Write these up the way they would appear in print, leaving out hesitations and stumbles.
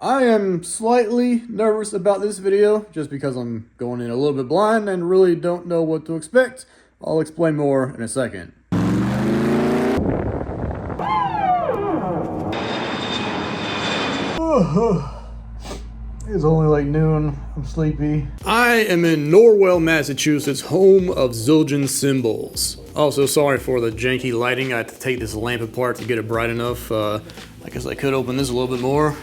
I am slightly nervous about this video just because I'm going in a little bit blind and really don't know what to expect. I'll explain more in a second. It's only like noon. I'm sleepy. I am in Norwell, Massachusetts, home of Zildjian Cymbals. Also, sorry for the janky lighting. I had to take this lamp apart to get it bright enough. I guess I could open this a little bit more.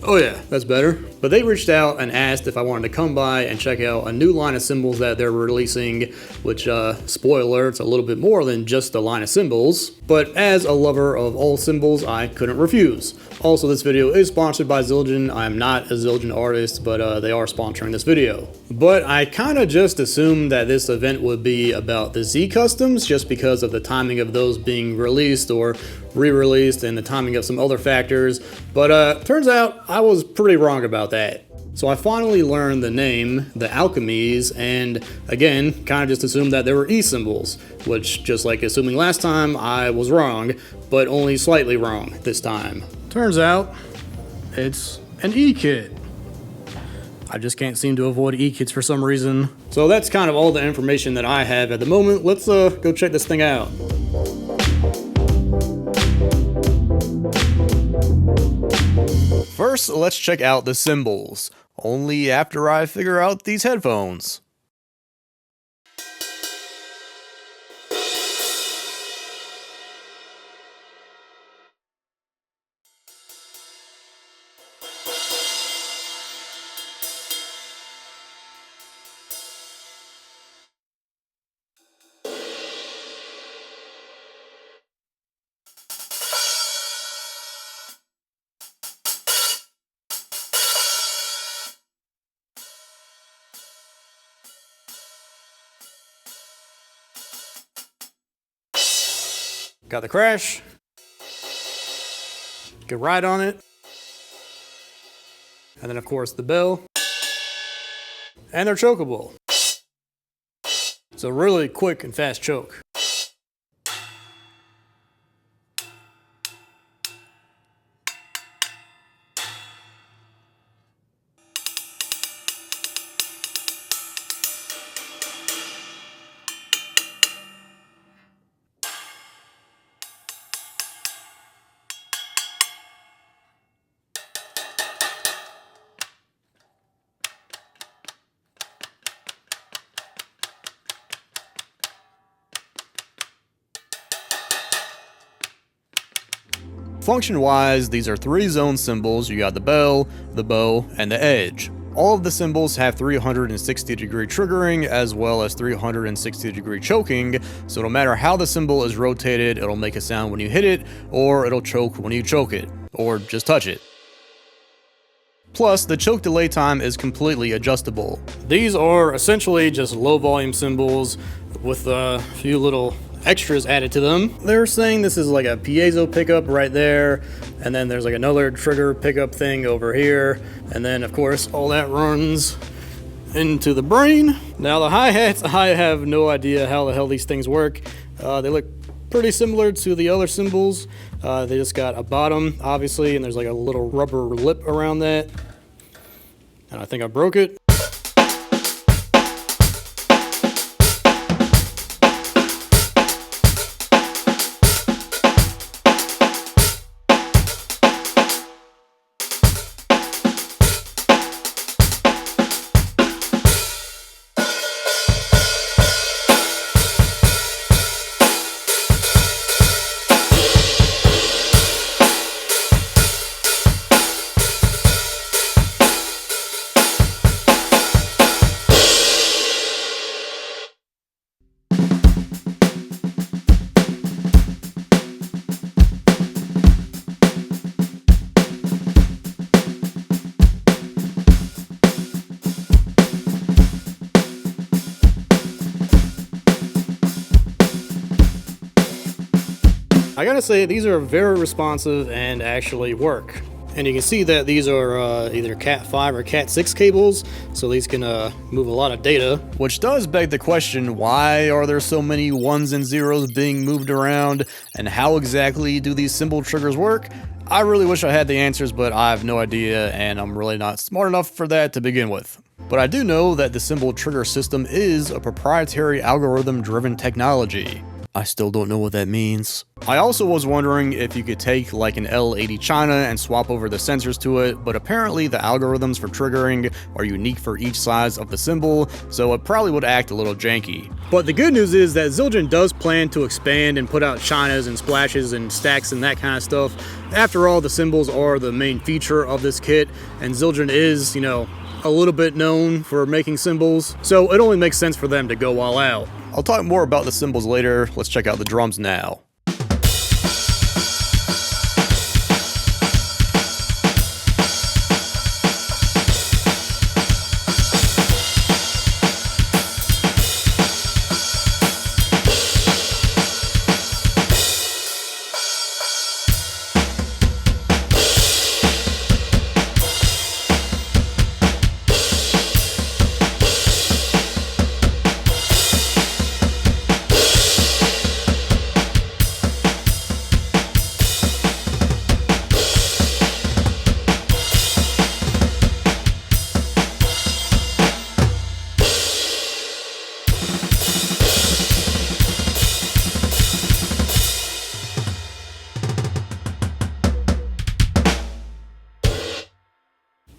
Oh yeah, that's better. But they reached out and asked if I wanted to come by and check out a new line of cymbals that they're releasing, which, spoiler, it's a little bit more than just a line of cymbals. But as a lover of all cymbals, I couldn't refuse. Also, this video is sponsored by Zildjian. I'm not a Zildjian artist, but they are sponsoring this video. But I kind of just assumed that this event would be about the Z Customs just because of the timing of those being released or re-released and the timing of some other factors. But turns out I was pretty wrong about that. So I finally learned the name, the ALCHEMEs, and again, kind of just assumed that they were E-cymbals, which, just like assuming last time, I was wrong, but only slightly wrong this time. Turns out, it's an ekit. I just can't seem to avoid ekits for some reason. So that's kind of all the information that I have at the moment. Let's go check this thing out. First, let's check out the cymbals. Only after I figure out these headphones. Got the crash. Good ride on it. And then of course the bell. And they're chokeable. It's a really quick and fast choke. Function-wise, these are 3-zone cymbals. You got the bell, the bow, and the edge. All of the cymbals have 360-degree triggering as well as 360-degree choking, so no matter how the cymbal is rotated, it'll make a sound when you hit it, or it'll choke when you choke it, or just touch it. Plus, the choke delay time is completely adjustable. These are essentially just low-volume cymbals with a few little extras added to them. They're saying this is like a piezo pickup right there, and then there's like another trigger pickup thing over here, and then of course all that runs into the brain. Now the hi-hats, I have no idea how the hell these things work. They look pretty similar to the other cymbals. They just got a bottom, obviously, and there's like a little rubber lip around that. And I think I broke it. I gotta say, these are very responsive and actually work. And you can see that these are either Cat 5 or Cat 6 cables, so these can move a lot of data. Which does beg the question, why are there so many ones and zeros being moved around, and how exactly do these cymbal triggers work? I really wish I had the answers, but I have no idea, and I'm really not smart enough for that to begin with. But I do know that the cymbal trigger system is a proprietary algorithm-driven technology. I still don't know what that means. I also was wondering if you could take like an L80 china and swap over the sensors to it, but apparently the algorithms for triggering are unique for each size of the cymbal, so it probably would act a little janky. But the good news is that Zildjian does plan to expand and put out chinas and splashes and stacks and that kind of stuff. After all, the cymbals are the main feature of this kit, and Zildjian is, you know, a little bit known for making cymbals, so it only makes sense for them to go all out. I'll talk more about the cymbals later. Let's check out the drums now.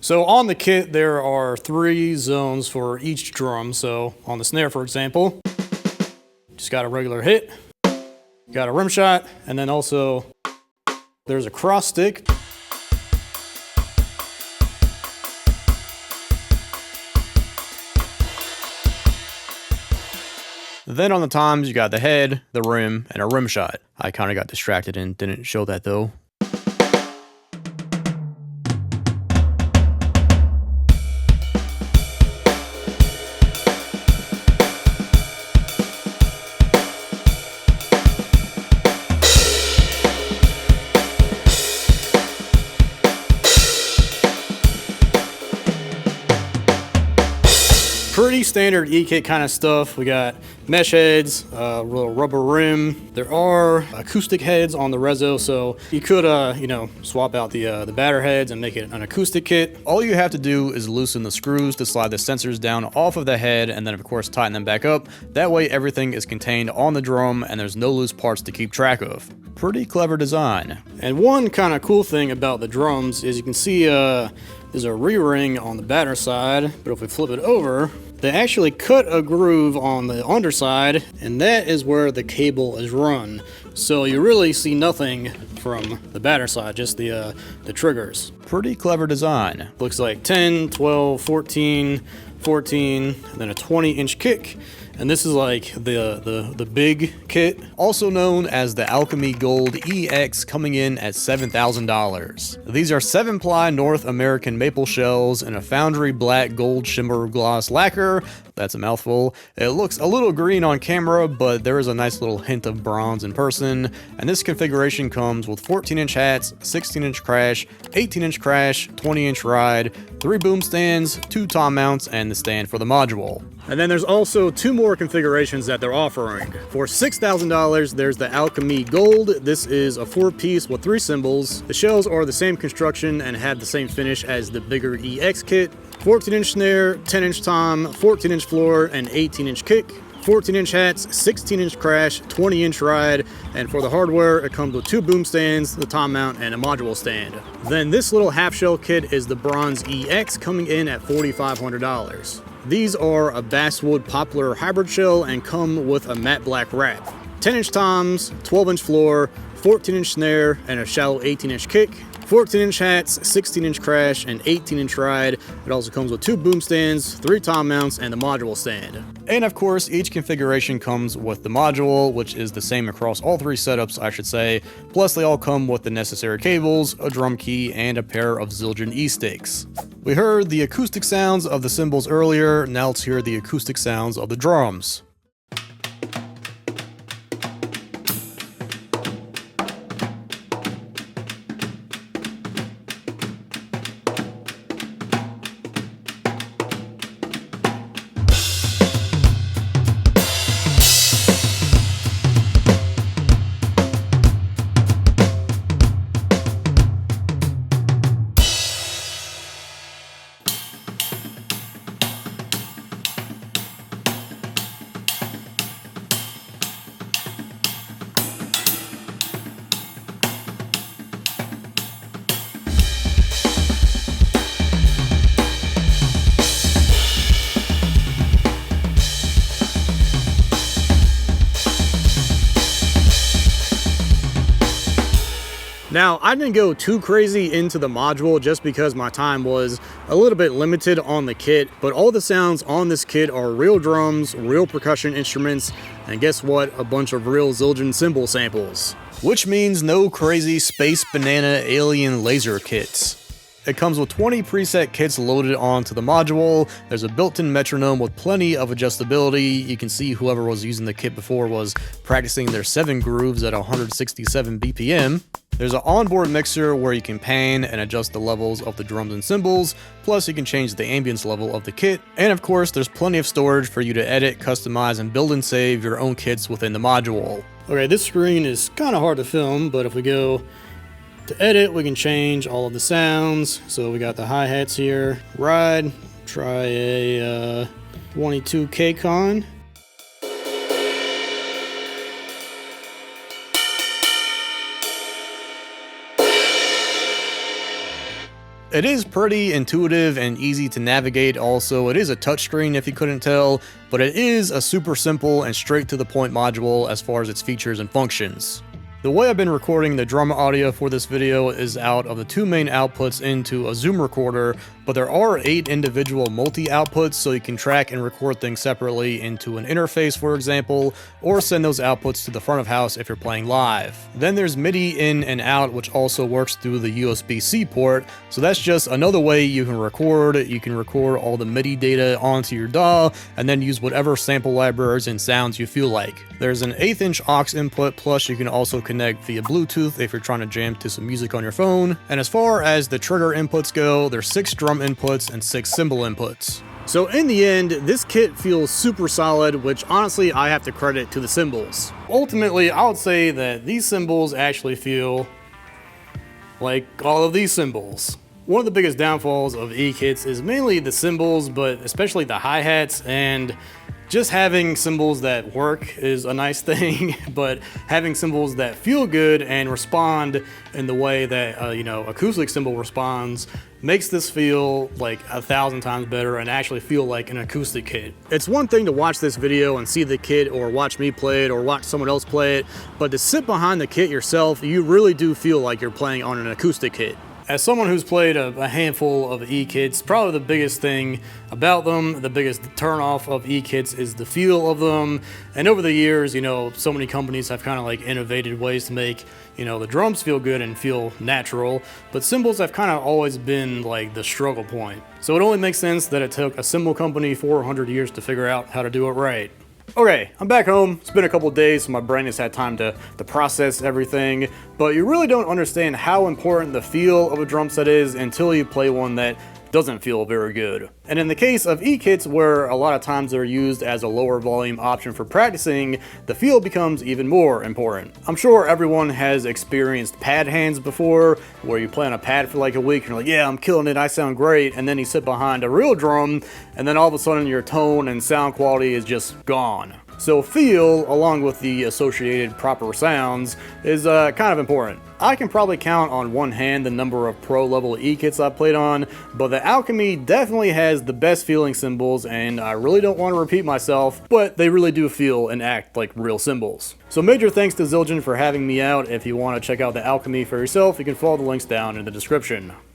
So on the kit, there are 3 zones for each drum. So on the snare, for example, just got a regular hit, got a rim shot, and then also there's a cross stick. Then on the toms, you got the head, the rim, and a rim shot. I kind of got distracted and didn't show that though. Pretty standard ekit kind of stuff. We got mesh heads, little rubber rim. There are acoustic heads on the reso, so you could, you know, swap out the batter heads and make it an acoustic kit. All you have to do is loosen the screws to slide the sensors down off of the head, and then of course tighten them back up. That way everything is contained on the drum and there's no loose parts to keep track of. Pretty clever design. And one kind of cool thing about the drums is you can see there's a re-ring on the batter side, but if we flip it over, they actually cut a groove on the underside, and that is where the cable is run. So you really see nothing from the batter side, just the triggers. Pretty clever design. Looks like 10, 12, 14, 14, and then a 20-inch kick. And this is like the big kit, also known as the ALCHEME Gold EX, coming in at $7,000. These are 7-ply North American maple shells and a foundry black gold shimmer gloss lacquer. That's a mouthful. It looks a little green on camera, but there is a nice little hint of bronze in person. And this configuration comes with 14-inch hats, 16-inch crash, 18-inch crash, 20-inch ride, 3 boom stands, 2 tom mounts, and the stand for the module. And then there's also 2 more configurations that they're offering. For $6,000, there's the ALCHEME Gold. This is a 4-piece with 3 cymbals. The shells are the same construction and have the same finish as the bigger EX kit. 14-inch snare, 10-inch tom, 14-inch floor, and 18-inch kick. 14-inch hats, 16-inch crash, 20-inch ride, and for the hardware, it comes with 2 boom stands, the tom mount, and a module stand. Then this little half shell kit is the Bronze EX, coming in at $4,500. These are a basswood poplar hybrid shell and come with a matte black wrap. 10-inch toms, 12-inch floor, 14-inch snare, and a shallow 18-inch kick. 14-inch hats, 16-inch crash, and 18-inch ride. It also comes with 2 boom stands, 3 tom mounts, and the module stand. And of course, each configuration comes with the module, which is the same across all 3 setups, I should say. Plus, they all come with the necessary cables, a drum key, and a pair of Zildjian E-sticks. We heard the acoustic sounds of the cymbals earlier, now let's hear the acoustic sounds of the drums. Now, I didn't go too crazy into the module just because my time was a little bit limited on the kit, but all the sounds on this kit are real drums, real percussion instruments, and guess what? A bunch of real Zildjian cymbal samples. Which means no crazy space banana alien laser kits. It comes with 20 preset kits loaded onto the module. There's a built-in metronome with plenty of adjustability. You can see whoever was using the kit before was practicing their 7 grooves at 167 BPM. There's an onboard mixer where you can pan and adjust the levels of the drums and cymbals, plus you can change the ambience level of the kit. And of course, there's plenty of storage for you to edit, customize, and build and save your own kits within the module. Okay, this screen is kind of hard to film, but if we go to edit, we can change all of the sounds. So we got the hi-hats here. Ride, try a 22K con. It is pretty intuitive and easy to navigate. Also, it is a touchscreen if you couldn't tell, but it is a super simple and straight to the point module as far as its features and functions. The way I've been recording the drum audio for this video is out of the 2 main outputs into a Zoom recorder, but there are 8 individual multi-outputs, so you can track and record things separately into an interface, for example, or send those outputs to the front of house if you're playing live. Then there's MIDI in and out, which also works through the USB-C port, so that's just another way you can record. You can record all the MIDI data onto your DAW, and then use whatever sample libraries and sounds you feel like. There's an 1/8" aux input, plus you can also connect via Bluetooth if you're trying to jam to some music on your phone. And as far as the trigger inputs go, there's 6 drum inputs and 6 cymbal inputs. So in the end, this kit feels super solid, which honestly I have to credit to the cymbals. Ultimately, I would say that these cymbals actually feel like all of these cymbals. One of the biggest downfalls of ekits is mainly the cymbals, but especially the hi-hats, and just having cymbals that work is a nice thing, but having cymbals that feel good and respond in the way that acoustic cymbal responds makes this feel like 1,000 times better and actually feel like an acoustic kit. It's one thing to watch this video and see the kit, or watch me play it, or watch someone else play it, but to sit behind the kit yourself, you really do feel like you're playing on an acoustic kit. As someone who's played a handful of ekits, probably the biggest thing about them, the biggest turnoff of ekits is the feel of them. And over the years, so many companies have kind of like innovated ways to make, the drums feel good and feel natural, but cymbals have kind of always been like the struggle point. So it only makes sense that it took a cymbal company 400 years to figure out how to do it right. Okay, I'm back home. It's been a couple days, so my brain has had time to process everything, but you really don't understand how important the feel of a drum set is until you play one that doesn't feel very good. And in the case of ekits, where a lot of times they're used as a lower volume option for practicing, the feel becomes even more important. I'm sure everyone has experienced pad hands before, where you play on a pad for like a week and you're like, yeah, I'm killing it, I sound great, and then you sit behind a real drum, and then all of a sudden your tone and sound quality is just gone. So feel, along with the associated proper sounds, is kind of important. I can probably count on one hand the number of pro level ekits I've played on, but the ALCHEME definitely has the best feeling cymbals, and I really don't want to repeat myself, but they really do feel and act like real cymbals. So major thanks to Zildjian for having me out. If you want to check out the ALCHEME for yourself, you can follow the links down in the description.